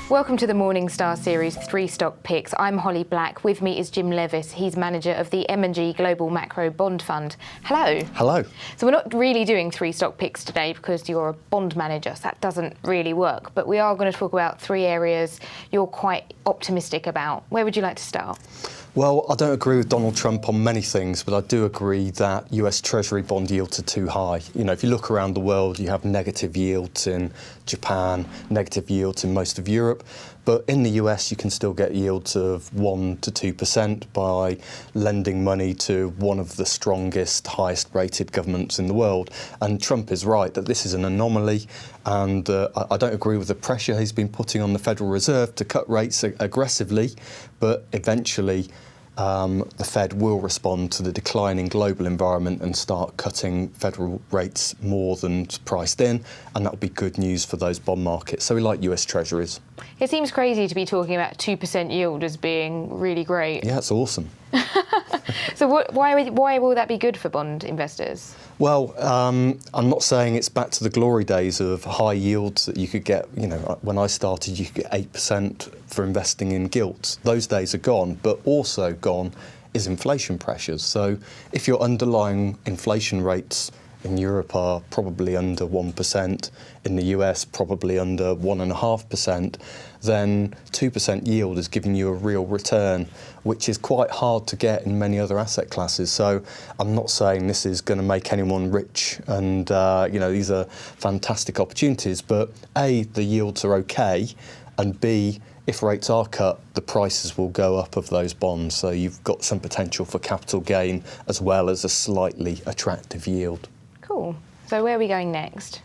Welcome to the Morningstar series 3 Stock Picks. I'm Holly Black. With me is Jim Leaviss. He's manager of the M&G Global Macro Bond Fund. Hello. Hello. So we're not really doing 3 stock picks today because you're a bond manager, so that doesn't really work. But we are going to talk about 3 areas you're quite optimistic about. Where would you like to start? Well, I don't agree with Donald Trump on many things, but I do agree that US Treasury bond yields are too high. You know, if you look around the world, you have negative yields in Japan, negative yields in most of Europe. But in the US, you can still get yields of 1 to 2% by lending money to one of the strongest, highest rated governments in the world. And Trump is right that this is an anomaly. And I don't agree with the pressure he's been putting on the Federal Reserve to cut rates aggressively. But eventually, the Fed will respond to the declining global environment and start cutting federal rates more than priced in, and that will be good news for those bond markets. So we like US Treasuries. It seems crazy to be talking about 2% yield as being really great. Yeah, it's awesome. So why will that be good for bond investors? Well, I'm not saying it's back to the glory days of high yields that you could get. You know, when I started, you could get 8% for investing in gilts. Those days are gone, but also gone is inflation pressures. So if your underlying inflation rates in Europe are probably under 1%, in the US probably under 1.5%, then 2% yield is giving you a real return, which is quite hard to get in many other asset classes. So I'm not saying this is going to make anyone rich and, these are fantastic opportunities, but A, the yields are okay, and B, if rates are cut, the prices will go up of those bonds. So you've got some potential for capital gain as well as a slightly attractive yield. Cool. So where are we going next?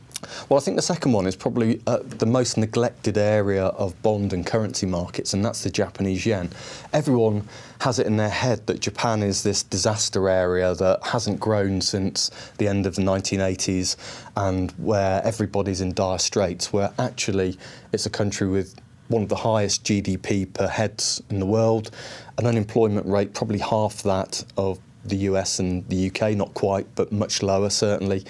Well, I think the second one is probably the most neglected area of bond and currency markets, and that's the Japanese yen. Everyone has it in their head that Japan is this disaster area that hasn't grown since the end of the 1980s and where everybody's in dire straits, where actually it's a country with one of the highest GDP per heads in the world, an unemployment rate probably half that of the US and the UK, not quite, but much lower certainly,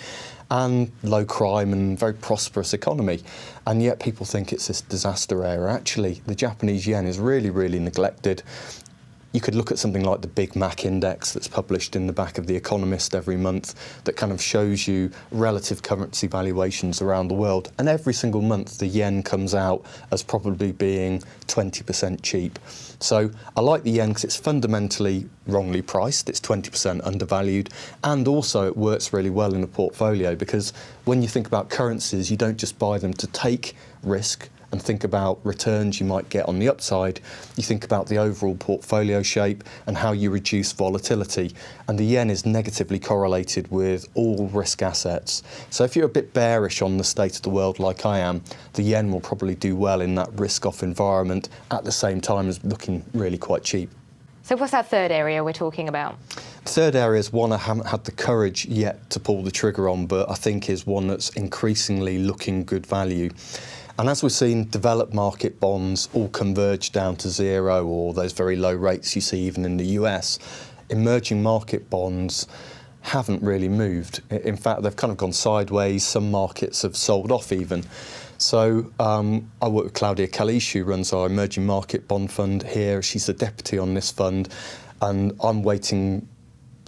and low crime and very prosperous economy. And yet people think it's this disaster area. Actually, the Japanese yen is really, really neglected. You could look at something like the Big Mac Index that's published in the back of The Economist every month that kind of shows you relative currency valuations around the world. And every single month, the yen comes out as probably being 20% cheap. So I like the yen because it's fundamentally wrongly priced. It's 20% undervalued. And also it works really well in a portfolio because when you think about currencies, you don't just buy them to take risk and think about returns you might get on the upside. You think about the overall portfolio shape and how you reduce volatility. And the yen is negatively correlated with all risk assets. So if you're a bit bearish on the state of the world like I am, the yen will probably do well in that risk-off environment at the same time as looking really quite cheap. So what's that third area we're talking about? The third area is one I haven't had the courage yet to pull the trigger on, but I think is one that's increasingly looking good value. And as we've seen, developed market bonds all converge down to zero, or those very low rates you see even in the US, emerging market bonds haven't really moved. In fact, they've kind of gone sideways. Some markets have sold off even. So I work with Claudia Kalish, who runs our emerging market bond fund here. She's the deputy on this fund, and I'm waiting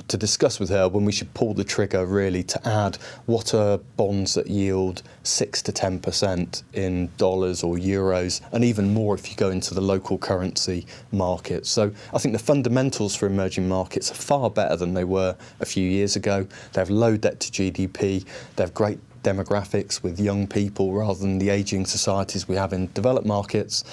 to discuss with her when we should pull the trigger really to add what are bonds that yield 6 to 10% in dollars or euros, and even more if you go into the local currency market. So I think the fundamentals for emerging markets are far better than they were a few years ago. They have low debt to GDP, they have great demographics with young people rather than the ageing societies we have in developed markets,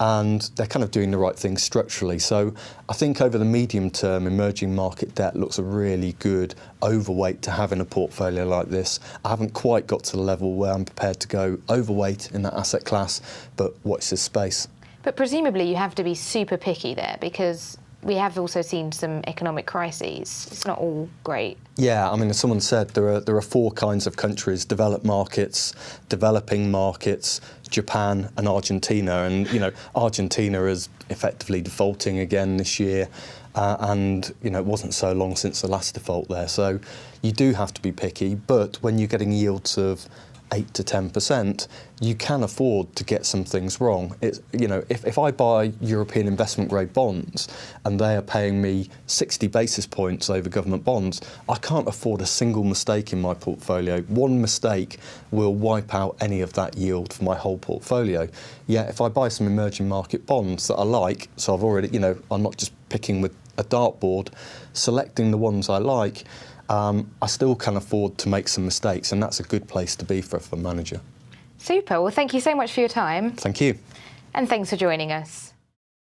and they're kind of doing the right things structurally. So I think over the medium term, emerging market debt looks a really good overweight to have in a portfolio like this. I haven't quite got to the level where I'm prepared to go overweight in that asset class, but watch this space. But presumably you have to be super picky there because we have also seen some economic crises. It's not all great. Yeah, I mean, as someone said, there are 4 kinds of countries: developed markets, developing markets, Japan and Argentina. And, you know, Argentina is effectively defaulting again this year. And, you know, it wasn't so long since the last default there. So you do have to be picky. But when you're getting yields of 8 to 10%, you can afford to get some things wrong. It's, you know, if I buy European investment grade bonds and they are paying me 60 basis points over government bonds, I can't afford a single mistake in my portfolio. One mistake will wipe out any of that yield for my whole portfolio. Yet if I buy some emerging market bonds that I like, so I've already, you know, I'm not just picking with a dartboard, selecting the ones I like, I still can afford to make some mistakes, and that's a good place to be for a fund manager. Super. Well, thank you so much for your time. Thank you. And thanks for joining us.